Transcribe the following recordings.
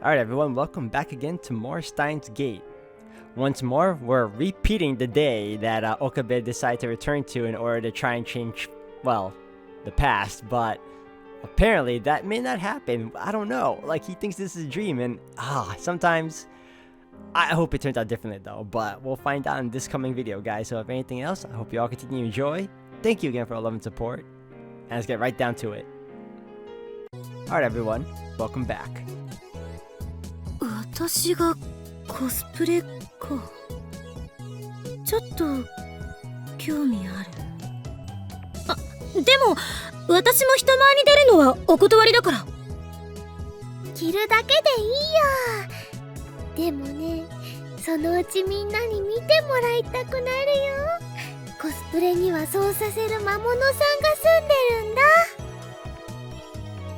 Alright everyone, welcome back again to more Steins Gate. Once more, we're repeating the day that Okabe decided to return to in order to try and change, well, the past, but apparently that may not happen. I don't know, like he thinks this is a dream, and sometimes I hope it turns out differently though, but we'll find out in this coming video, guys. So if anything else, I hope you all continue to enjoy. Thank you again for all love and support, and let's get right down to it. Alright everyone, welcome back. 私がコスプレか。ちょっと興味ある。でも私も人前に出るのはお断りだから。着るだけでいいよ。でもね、そのうちみんなに見てもらいたくなるよ。コスプレにはそうさせる魔物さんが住んでるんだ。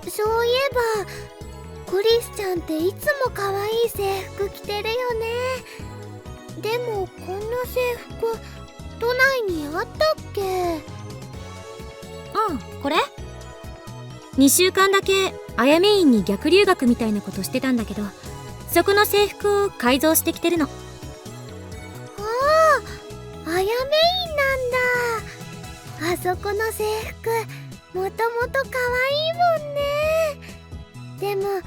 そういえばクリスちゃんっていつも可愛い制服着てるよね。でもこんな制服都内にあったっけ？これ2週間だけあやめ院に逆留学みたいなことしてたんだけど、そこの制服を改造してきてるの。あやめ院なんだ。あそこの制服もともと可愛いもんね。でも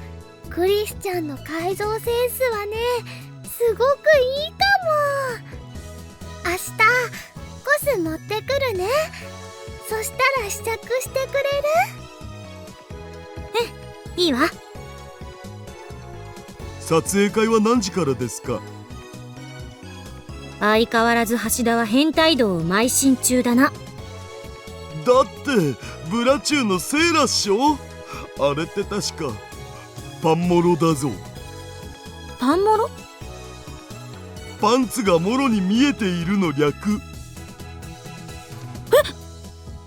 クリスちゃんの改造センスはね、すごくいいかも。明日コス持ってくるね。そしたら試着してくれる？いいわ。撮影会は何時からですか？相変わらず橋田は変態道を邁進中だな。だってブラチューのセーラっしょ？あれって確かパンモロだぞ。パンモロ？パンツがモロに見えているの略。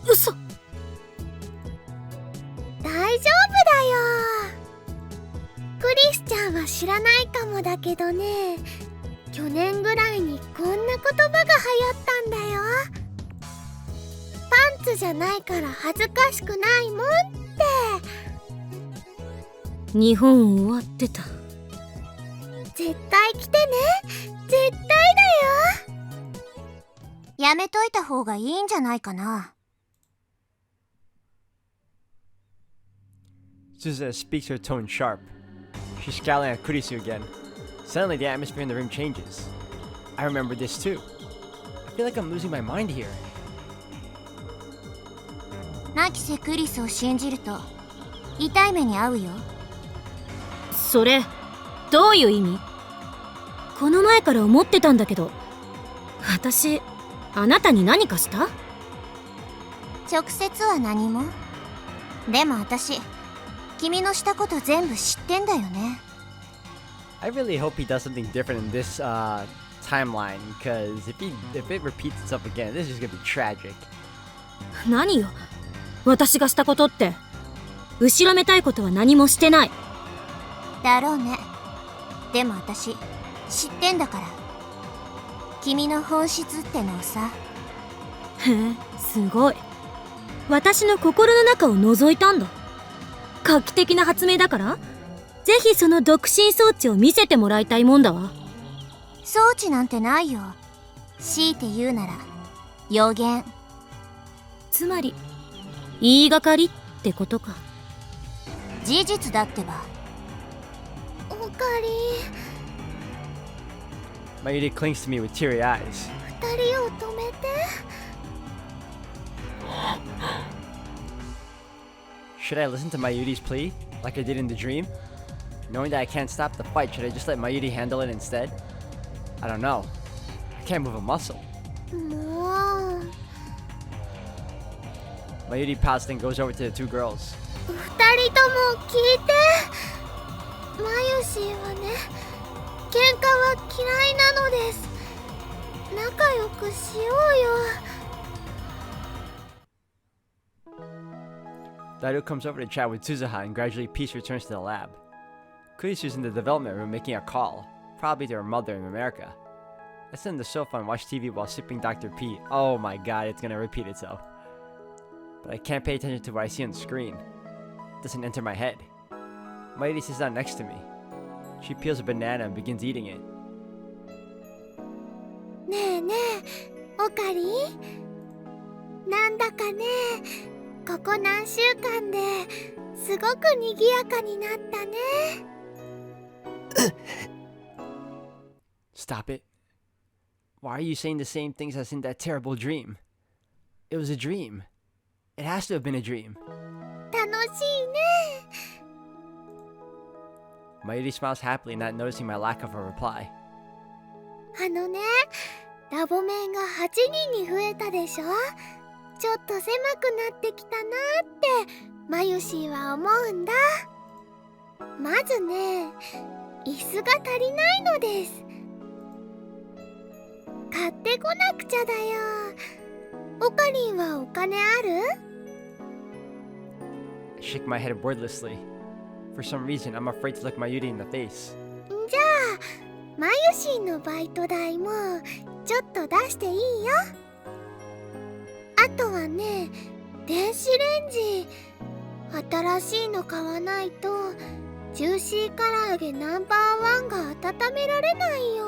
嘘。大丈夫だよ。クリスちゃんは知らないかもだけどね、去年ぐらいにこんな言葉が流行ったんだよ。パンツじゃないから恥ずかしくないもんって。日本終わってた。絶対来てね。絶対だよ。やめといた方がいいんじゃないかな。Suzuha speaks her tone sharp. She's scowling at Kurisu again. Suddenly the atmosphere in the room changes. I remember this too. I feel like I'm losing my mind here. ナキセクリスを信じると痛い目に遭うよ。それどういう意味？この前から思ってたんだけど、私あなたに何かした？直接は何も。でも私君のしたこと全部知ってんだよね。I really hope he does something different in this timeline, because if it repeats itself again, this is gonna be tragic. 何よ私がしたことって。後ろめたいことは何もしてない。だろうね。でも私知ってんだから。君の本質ってのをさ。へえ、すごい。私の心の中を覗いたんだ。画期的な発明だから、ぜひその独身装置を見せてもらいたいもんだわ。装置なんてないよ。強いて言うなら予言。つまり言いがかりってことか。事実だってば。おかり。Mayuri clings to me with teary eyes. 二人を止めて。Should I listen to Mayuri's plea, like I did in the dream? Knowing that I can't stop the fight, should I just let Mayuri handle it instead? I don't know. I can't move a muscle. もう。Mayuri pouts and goes over to the two girls. 二人とも聞いて。マユシーはね、喧嘩は嫌いなのです。仲良くしようよ。Daru comes over to chat with Suzuha and gradually peace returns to the lab. Kurisu's in the development room making a call, probably to her mother in America. I sit on the sofa and watch TV while sipping Dr. P. Oh my god, it's gonna repeat itself. But I can't pay attention to what I see on the screen. It doesn't enter my head. Mayuri sits down next to me. She peels a banana and begins eating it. ねえねえ、オカリなんだかね、ここ何週間ですごく賑やかになったね。Stop it. Why are you saying the same things as in that terrible dream? It was a dream. It has to have been a dream. 楽しいね。Mayuri smiles happily, not noticing my lack of a reply. あのね、ラボ面が8人に増えたでしょ。ちょっと狭くなってきたなってマユシーは思うんだ。まずね、椅子が足りないのです。買ってこなくちゃだよ。オカリンはお金ある？ I shake my head wordlessly. For some reason, I'm afraid to look Mayuri in the face. じゃあマユシーのバイト代もちょっと出していいよ。あとはね、電子レンジ新しいの買わないとジューシー唐揚げナンバー1が温められないよ。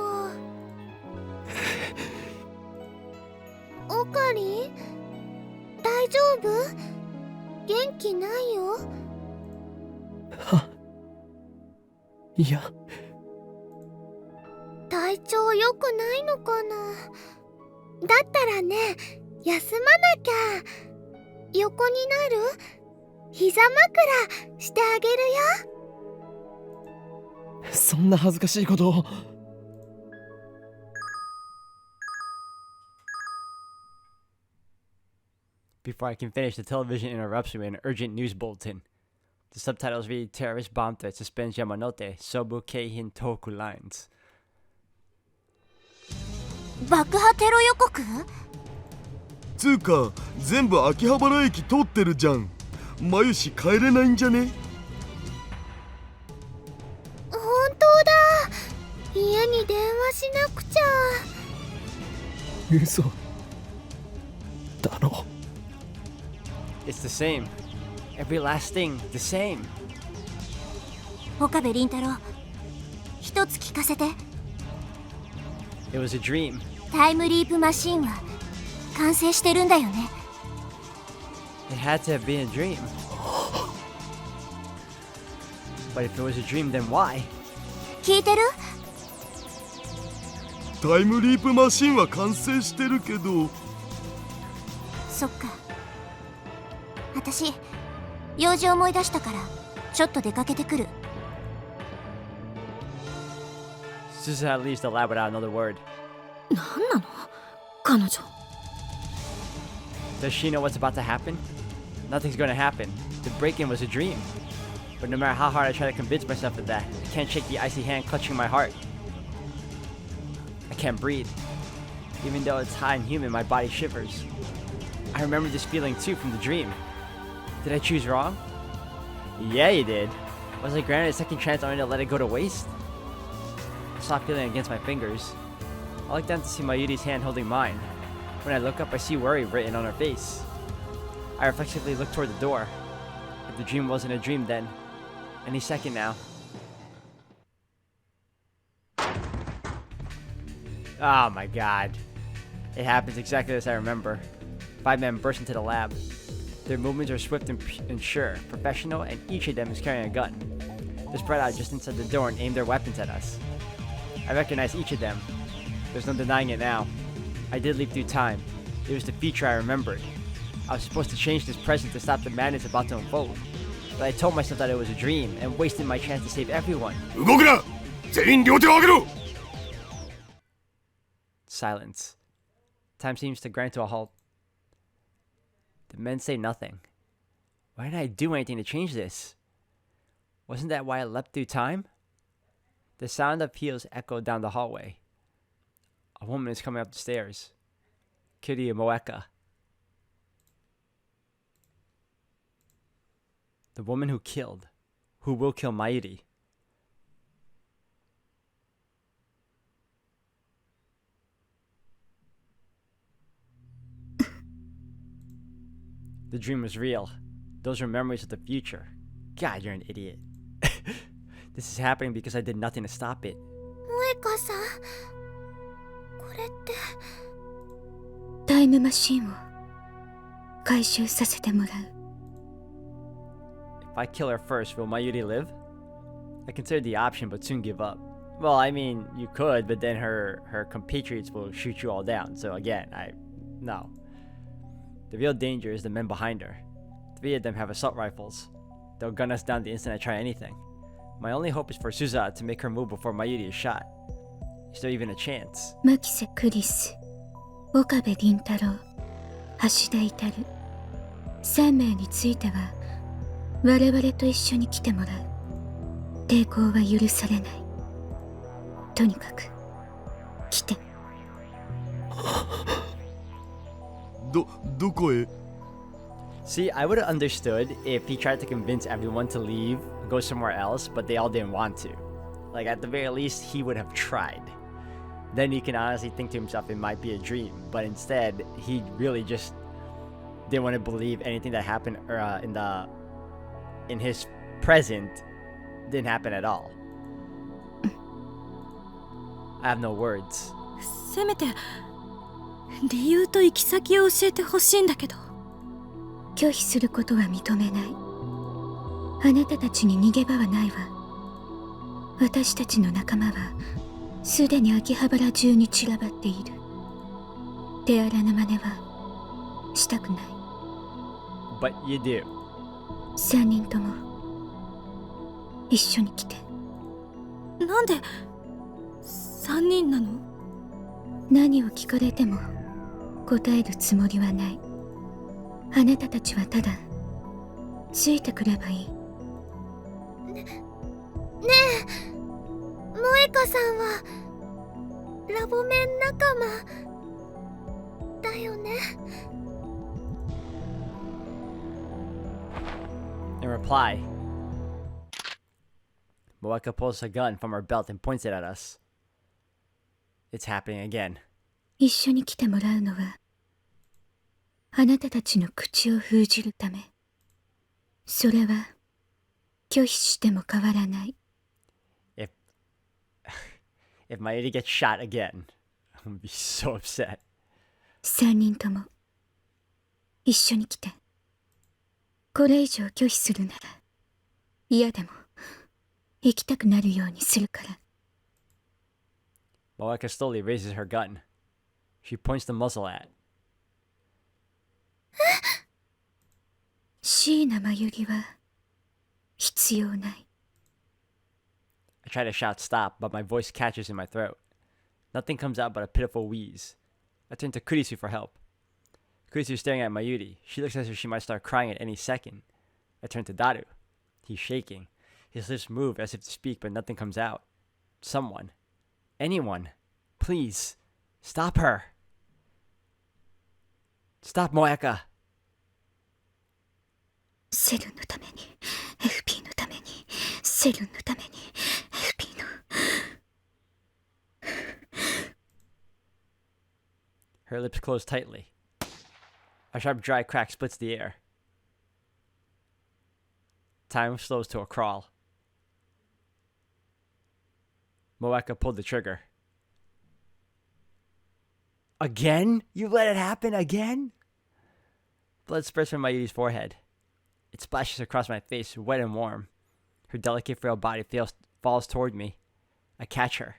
オカリン、大丈夫？元気ないよ。いや、体調良くないのかな。だったらね、休まなきゃ。横になる？膝枕してあげるよ。そんな恥ずかしいことを。Before I can finish, the television interrupts me with an urgent news bulletin. The subtitles read Terrorist bomb threat suspends Yamanote, Sobu Keihin Toku lines. 爆破テロ予告？つうか全部秋葉原駅通ってるじゃん。マユシ帰れないんじゃね？本当だ。家に電話しなくちゃ。嘘だろ。It's the same. Every last thing, the same. 岡部倫太郎、一つ聞かせて。 It was a dream. タイムリープマシンは完成してるんだよね。 It had to have been a dream. But if it was a dream, then why? 聞いてる？タイムリープマシンは完成してるけど。そっか。私、用事思い出したからちょっと出かけてくる。 Suzuha leaves the lab without another word. なんなの？彼女。 Does she know what's about to happen? Nothing's going to happen. The break-in was a dream. But no matter how hard I try to convince myself of that, I can't shake the icy hand clutching my heart. I can't breathe. Even though it's hot and humid, my body shivers. I remember this feeling too from the dream. Did I choose wrong? Yeah, you did. Was I granted a second chance only to let it go to waste? A soft feeling against my fingers. I look down to see Mayuri's hand holding mine. When I look up, I see worry written on her face. I reflexively look toward the door. If the dream wasn't a dream, then any second now. Oh my god. It happens exactly as I remember. 5 men burst into the lab. Their movements are swift and sure, professional, and each of them is carrying a gun. They spread out just inside the door and aim their weapons at us. I recognize each of them. There's no denying it now. I did leap through time. It was the future I remembered. I was supposed to change this present to stop the madness about to unfold. But I told myself that it was a dream and wasted my chance to save everyone. 動くな！全員両手を上げろ！ Silence. Time seems to grind to a halt. The men say nothing. Why didn't I do anything to change this? Wasn't that why I leapt through time? The sound of heels echoed down the hallway. A woman is coming up the stairs. Kiryu Moeka. The woman who killed. Who will kill Mayuri. The dream was real. Those were memories of the future. God, you're an idiot. This is happening because I did nothing to stop it. 萌香さん、これって。タイムマシンを回収させてもらう。If I kill her first, will Mayuri live? I considered the option but soon give up. Well, I mean, you could, but then her compatriots will shoot you all down. So again, no. The real danger is the men behind her. 3 of them have assault rifles. They'll gun us down the instant I try anything. My only hope is for Suza to make her move before Mayuri is shot. Is there even a chance? 牧瀬クリス、岡部倫太郎、橋田至3名については我々と一緒に来てもらう。抵抗は許されない。とにかく来て。どこへ？ See, I would have understood if he tried to convince everyone to leave, go somewhere else, but they all didn't want to. Like, at the very least, he would have tried. Then he can honestly think to himself it might be a dream, but instead, he really just didn't want to believe anything that happened in his present didn't happen at all. I have no words. せめて理由と行き先を教えてほしいんだけど。拒否することは認めない。あなたたちに逃げ場はないわ。私たちの仲間はすでに秋葉原中に散らばっている。手荒な真似はしたくない。But you do. 3人とも一緒に来て。なんで3人なの？何を聞かれても答えるつもりはない。あなたたちはただついてくればいい。ねえ、萌香さんはラボメン仲間だよね。In reply, Moeka pulls a gun from her belt and points it at us. It's happening again. 一緒に来てもらうのはあなたたちの口を封じるため。それは拒否しても変わらない。If Mayuri gets shot again, I'm gonna be so upset. 3人とも一緒に来て。これ以上拒否するなら嫌でも行きたくなるようにするから。Moeka slowly raises her gun. She points the muzzle at. 椎名真由里は必要ない。I try to shout stop, but my voice catches in my throat. Nothing comes out but a pitiful wheeze. I turn to Kurisu for help. Kurisu's staring at Mayuri. She looks as if she might start crying at any second. I turn to Daru. He's shaking. His lips move as if to speak, but nothing comes out. Someone. Anyone. Please. Stop her. Stop Moeka. セルンのために FP のためにセルンのために FP の。 Her lips close tightly. A sharp dry crack splits the air. Time slows to a crawl. Moeka pulled the trigger. Again? You let it happen again? Blood spurts from Mayuri's forehead. It splashes across my face, wet and warm. Her delicate, frail body falls toward me. I catch her.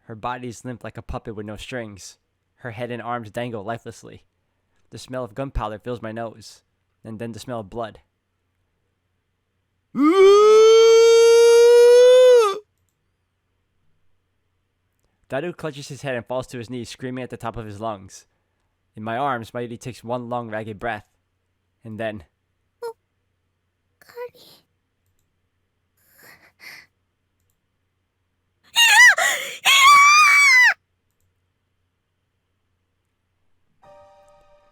Her body is limp like a puppet with no strings. Her head and arms dangle lifelessly. The smell of gunpowder fills my nose, and then the smell of blood. Daru clutches his head and falls to his knees, screaming at the top of his lungs. In my arms, Mayuri takes one long, ragged breath. And then...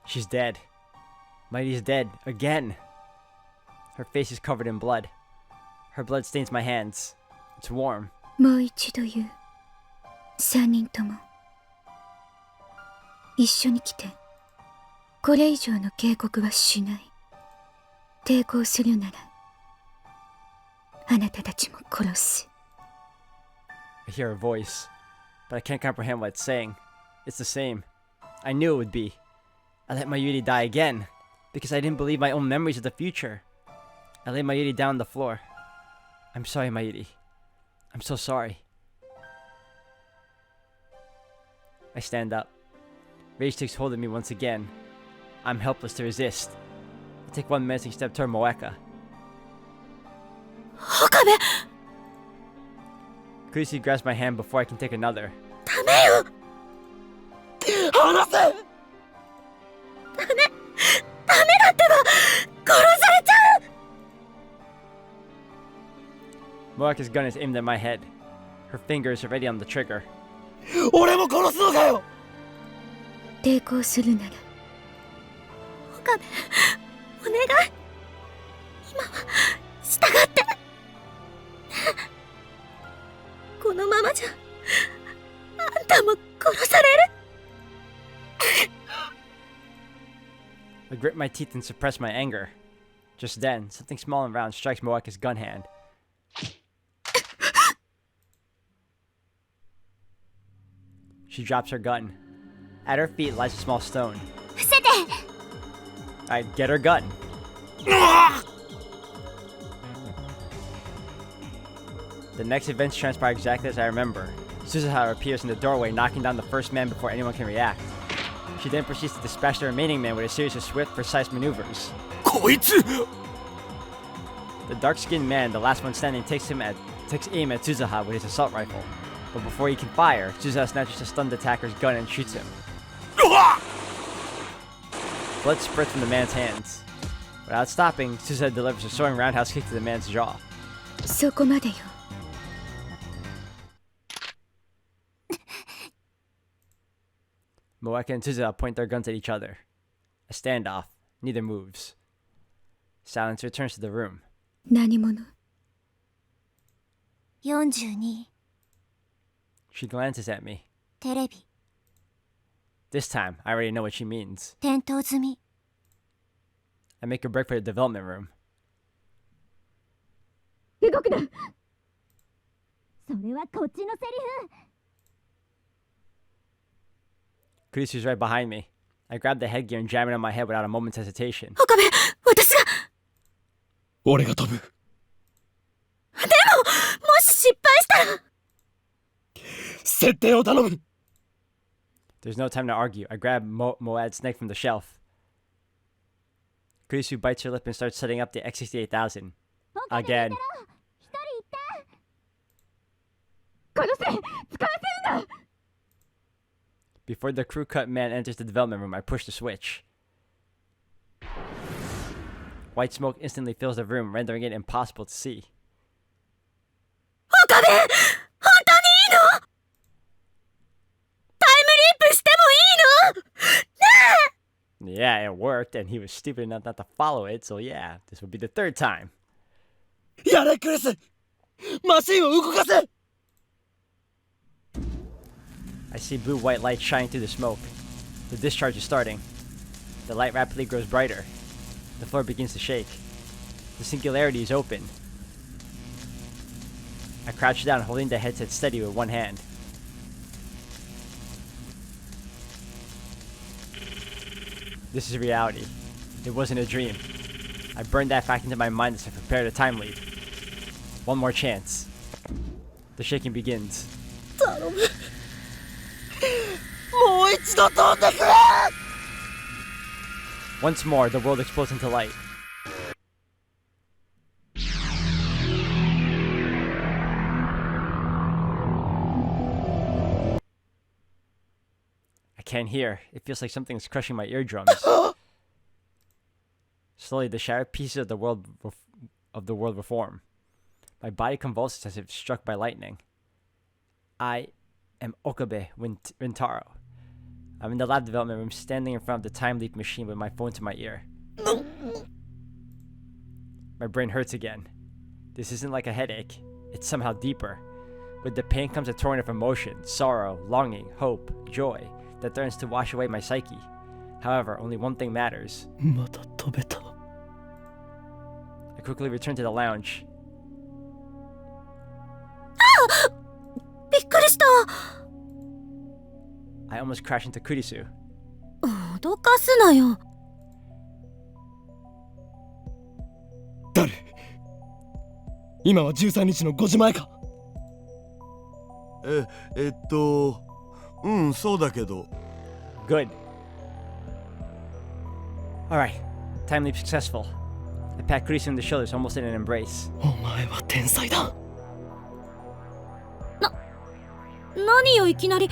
She's dead. Mayuri's dead. Again. Her face is covered in blood. Her blood stains my hands. It's warm. もう一度言う。3人とも一緒に来て。これ以上の警告はしない。抵抗するならあなたたちも殺す。 I hear a voice, but I can't comprehend what it's saying. It's the same. I knew it would be. I let Mayuri die again, because I didn't believe my own memories of the future. I laid Mayuri down on the floor. I'm sorry, Mayuri. I'm so sorry. I stand up. Rage takes hold of me once again. I'm helpless to resist. I take one menacing step toward Moeka. 岡部、 Kurisi grabs my hand before I can take another. ダメよ。離せ。ダメだってば、殺されちゃう。 Moeka's gun is aimed at my head. Her fingers are ready on the trigger. 俺も殺すのかよ。抵抗するなら。岡部、お願い。今は従って。このままじゃ、あんたも殺される。 I grip my teeth and suppress my anger. Just then, something small and round strikes Moeka's gun hand. She drops her gun. At her feet lies a small stone. 伏せて。 I get her gun. The next events transpire exactly as I remember. Suzuha appears in the doorway, knocking down the first man before anyone can react. She then proceeds to dispatch the remaining men with a series of swift, precise maneuvers. こいつ。 The dark-skinned man, the last one standing, takes aim at Suzuha with his assault rifle. But before he can fire, Suzuha snatches the stunned attacker's gun and shoots him. Blood spurts from the man's hands. Without stopping, Suzuha delivers a soaring roundhouse kick to the man's jaw. そこまでよ。 Moeka and Suzuha point their guns at each other. A standoff. Neither moves. Silence returns to the room. 何者？ 42 She glances at me. テレビ This time, I already know what she means. 点灯済み。 I make a break for the development room. 動くな。それはこっちのセリフ。 Kurisu's right behind me. I grab the headgear and jam it on my head without a moment's hesitation. 岡部、私が。俺が飛ぶ。でも、もし失敗したら。設定を頼む。 There's no time to argue. I grab Moad's neck from the shelf. Kurisu bites her lip and starts setting up the X68000. Again. 殺せ、使わせるんだ。 Before the crew cut man enters the development room, I push the switch. White smoke instantly fills the room, rendering it impossible to see. 岡部、本当にいいの？タイムリープしてもいいの？ねえ。 Yeah, it worked, and he was stupid enough not to follow it, so yeah, this would be the third time. やれクリス。マシンを動かせ。 I see blue-white light shining through the smoke. The discharge is starting. The light rapidly grows brighter. The floor begins to shake. The singularity is open. I crouch down, holding the headset steady with one hand. This is reality. It wasn't a dream. I burned that fact into my mind as I prepared a time leap. One more chance. The shaking begins. 頼む。もう一度飛んでくれ。 Once more, the world explodes into light. I can't hear. It feels like something is crushing my eardrums. Slowly, the shattered pieces of the world reform. My body convulses as if struck by lightning. I am Okabe Rintaro. I'm in the lab development room, standing in front of the time leap machine with my phone to my ear. My brain hurts again. This isn't like a headache. It's somehow deeper. With the pain comes a torrent of emotion, sorrow, longing, hope, joy, that threatens to wash away my psyche. However, only one thing matters. また飛べた。 I quickly return to the lounge. だ。びっくりした。 I almost crashed into Kurisu. 脅かすなよ。誰？今は13日の5時前か。そうだけど。 Good. Alright, time leap successful. I pat Kurisu in the shoulders, almost in an embrace. お前は天才だ。何よいきなり。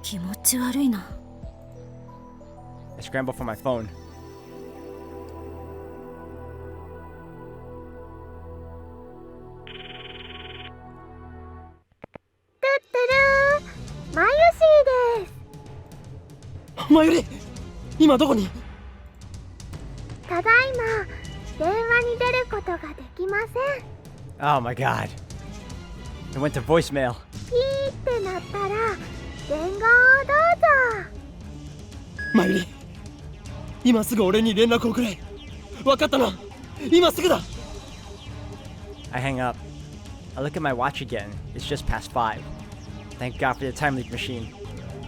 気持ち悪いな。I scramble for my phone. マユシーです。まゆり、今どこに？ただいま電話に出ることができません。 Oh my god. It went to voicemail. ピーってなったら伝言をどうぞ。まゆり、今すぐ俺に連絡をくれ。分かったな。今すぐだ。 I hang up. I look at my watch again. It's just past 5. Thank God for the time leap machine.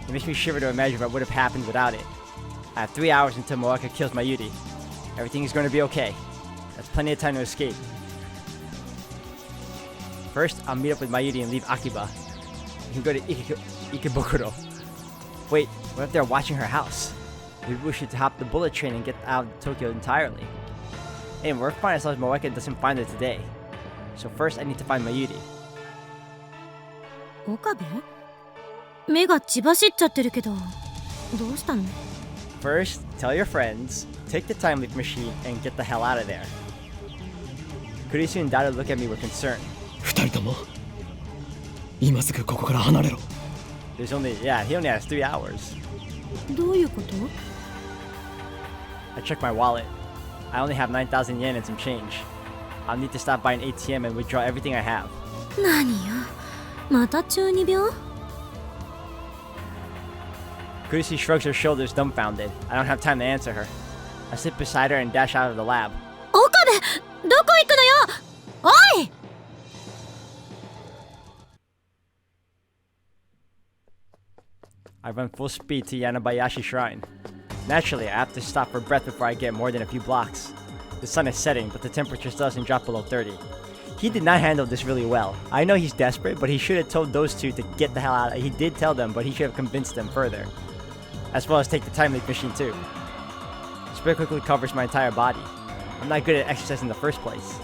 It makes me shiver to imagine what would have happened without it. I have 3 hours until Moeka kills Mayuri. Everything is going to be okay. That's plenty of time to escape. First, I'll meet up with Mayuri and leave Akiba. We can go to Ikebukuro. Wait, what if they're watching her house? Maybe we should hop the bullet train and get out of Tokyo entirely. Hey, we're fine as long as Moeka doesn't find her today. So first, I need to find Mayuri. 岡部？目が血走っちゃってるけど、どうしたの？ First, tell your friends, take the time leap machine, and get the hell out of there. Kurisu and Dada look at me with concern. 二人とも今すぐここから離れろ。 He only has 3 hours. どういうこと？ I check my wallet. I only have 9,000 yen and some change. I'll need to stop by an ATM and withdraw everything I have. 何よ、また中二病？ Kurisu shrugs her shoulders dumbfounded. I don't have time to answer her. I sit beside her and dash out of the lab. 岡部、どこ行くのよ！おい！ I run full speed to Yanabayashi Shrine. Naturally, I have to stop for breath before I get more than a few blocks. The sun is setting, but the temperature still doesn't drop below 30. He did not handle this really well. I know he's desperate, but he should have told those two to get the hell out. He did tell them, but he should have convinced them further. As well as take the time leap machine too. Spray quickly covers my entire body. I'm not good at exercise in the first place.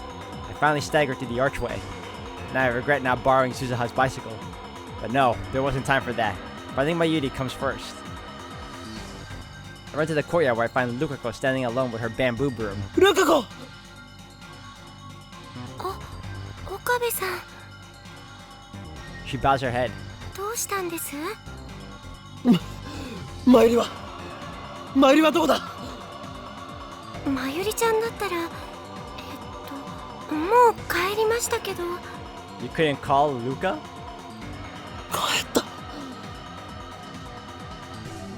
I finally stagger through the archway. Now I regret not borrowing Suzuha's bicycle. But no, there wasn't time for that. Finding Mayuri comes first. I run to the courtyard where I find Lukako standing alone with her bamboo broom. ルカ子！岡部さん、 She bows her head. どうしたんです？まゆりはどこだ？まゆりちゃんだったら、もう帰りましたけど。 You couldn't call Luka? 帰った。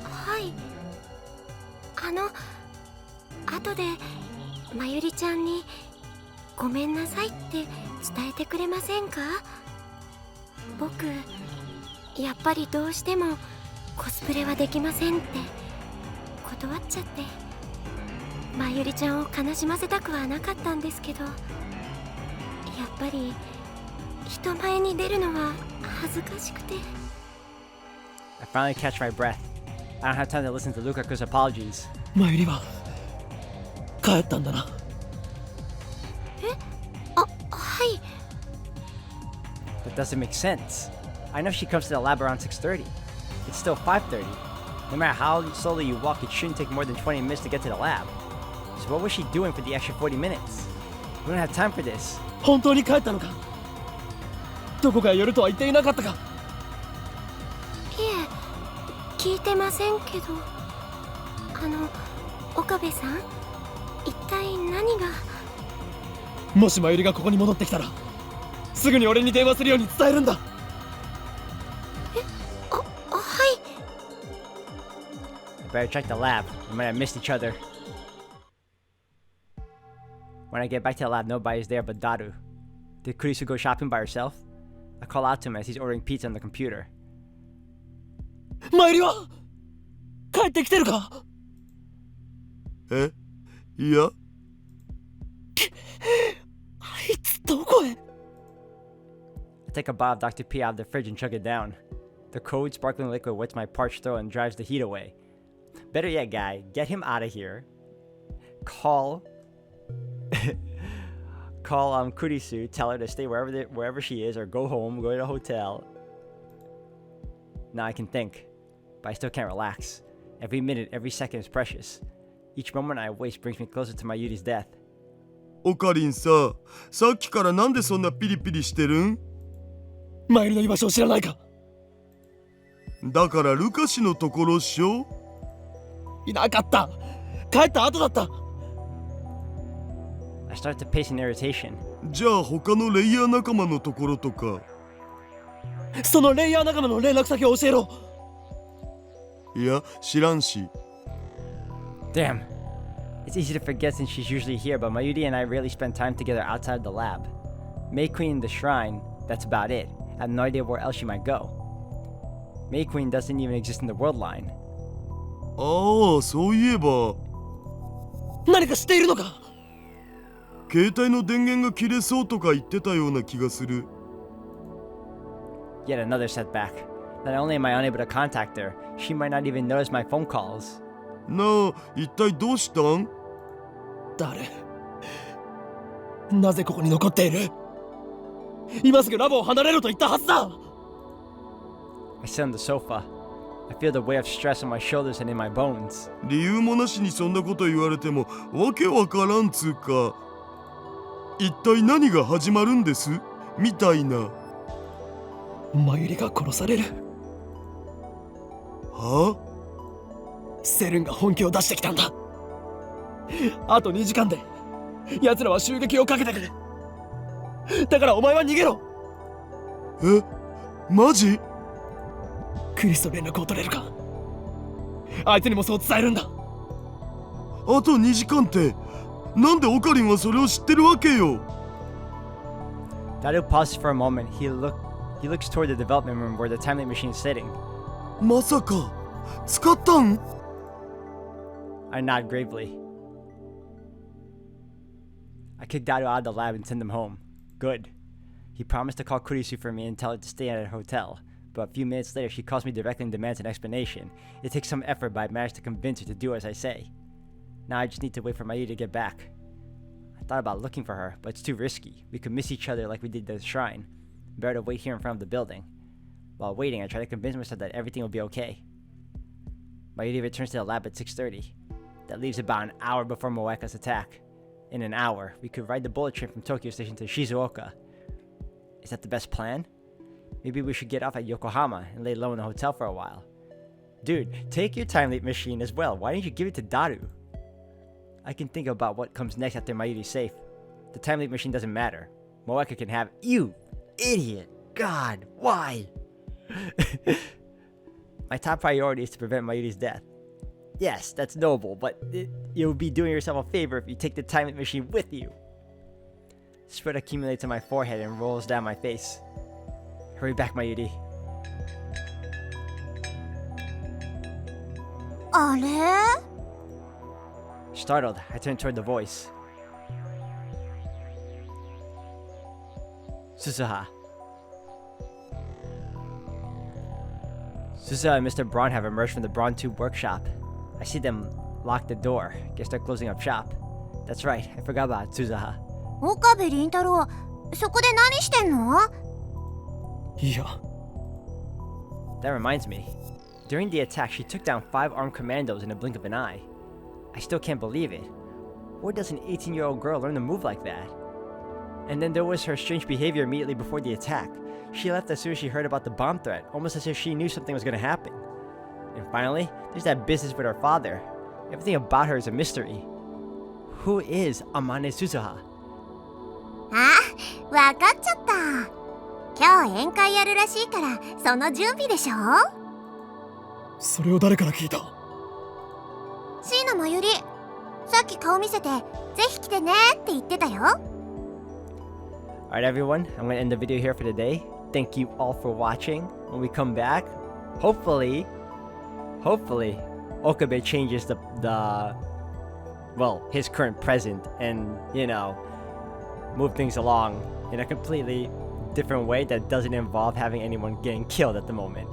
はい。後でまゆりちゃんにごめんなさいって伝えてくれませんか？僕やっぱりどうしてもコスプレはできませんって断っちゃって、まゆりちゃんを悲しませたくはなかったんですけど、やっぱり人前に出るのは恥ずかしくて。 I finally catch my breath. I don't have time to listen to Lukaku's apologies. まゆりは帰ったんだな。はい。 That doesn't make sense. I know she comes to the lab around 6:30. It's still 5:30. No matter how slowly you walk, it shouldn't take more than 20 minutes to get to the lab. So what was she doing for the extra 40 minutes? We don't have time for this. 本当に帰ったのか？どこかへ寄るとは言っていなかったか？いえ、聞いてませんけど。岡部さん、一体何が？もしまゆりがここに戻ってきたら、すぐに俺に電話するように伝えるんだ。はい。 I better check the lab. We might have missed each other. When I get back to the lab, nobody's there but Daru. Did Kurisu go shopping by herself? I call out to him as he's ordering pizza on the computer. マユリは帰ってきてるか？え、いや、あいつどこへ？ I take a bottle of Dr. P out of the fridge and chug it down. The cold, sparkling liquid wets my parched throat and drives the heat away. Better yet, guy, get him out of here. Call Kurisu, tell her to stay wherever she is or go home, go to a hotel. Now I can think, but I still can't relax. Every minute, every second is precious. Each moment I waste brings me closer to my Yuri's death. オカリンさ、さっきからなんでそんなピリピリしてるん？マユリの居場所を知らないか？だからルカシのところっしょ？いなかった。帰った後だった。I start to pace in irritation. じゃあ他のレイヤー仲間のところとか。そのレイヤー仲間の連絡先を教えろ。いや、知らんし。Damn. It's easy to forget since she's usually here, but Mayuri and I rarely spend time together outside the lab. May Queen and the shrine, that's about it. I have no idea where else she might go. May Queen doesn't even exist in the world line. ああ、そういえば。何か知っているのか？携帯の電源が切れそうとか言ってたような気がする。Yet another setback. Not only am I unable to contact her, she might not even notice my phone calls. なあ、一体どうしたん？誰？なぜここに残っている？今すぐラボを離れろと言ったはずだ。I sit on the sofa. I feel the weight of stress on my shoulders and in my bones. 理由もなしにそんなこと言われてもわけわからんつうか。一体何が始まるんです？みたいな。マユリが殺される。は？セルンが本気を出してきたんだ。あと2時間で奴らは襲撃をかけてくる。だからお前は逃げろ。え、マジ？クリスと連絡を取れるか？あいつにもそう伝えるんだ。あと2時間って、なんでオカリンはそれを知ってるわけよ。Daru pauses for a moment. He looks toward the development room where the time machine is sitting. まさか使ったん？ I nod gravely. I kick Daru out of the lab and send him home. Good. He promised to call Kurisu for me and tell her to stay at a hotel. But a few minutes later, she calls me directly and demands an explanation. It takes some effort, but I managed to convince her to do as I say. Now I just need to wait for Mayu to get back. I thought about looking for her, but it's too risky. We could miss each other like we did at the shrine. Better to wait here in front of the building. While waiting, I try to convince myself that everything will be okay. Mayuri returns to the lab at 6:30. That leaves about an hour before Moeka's attack. In an hour, we could ride the bullet train from Tokyo Station to Shizuoka. Is that the best plan? Maybe we should get off at Yokohama and lay low in the hotel for a while. Dude, take your time leap machine as well. Why didn't you give it to Daru? I can think about what comes next after Mayuri's safe. The time leap machine doesn't matter. Moeka can have you, idiot. God, why? My top priority is to prevent Mayuri's death. Yes, that's noble, but you'll be doing yourself a favor if you take the time leap machine with you. Sweat accumulates on my forehead and rolls down my face. Hurry back, Mayuri. あれ？ Startled, I turn toward the voice. Susuha. Susuha and Mr. Braun have emerged from the Braun Tube workshop. I see them lock the door. Guess they're closing up shop. That's right, I forgot about Susuha. 岡部倫太郎、そこで何してんの？いや。 That reminds me. During the attack, she took down 5 armed commandos in a blink of an eye. I still can't believe it. Where does an 18-year-old girl learn to move like that? And then there was her strange behavior immediately before the attack. She left as soon as she heard about the bomb threat, almost as if she knew something was going to happen. And finally, there's that business with her father. Everything about her is a mystery. Who is Amane Suzuha? あ、わかっちゃった。今日宴会やるらしいから、その準備でしょ？それを誰から聞いた？椎名真由里。さっき顔見せて、ぜひ来てねって言ってたよ。Alright everyone, I'm going to end the video here for today. thank you all for watching. When we come back, hopefully, Okabe changes his current present and, move things along in a completely different way that doesn't involve having anyone getting killed at the moment.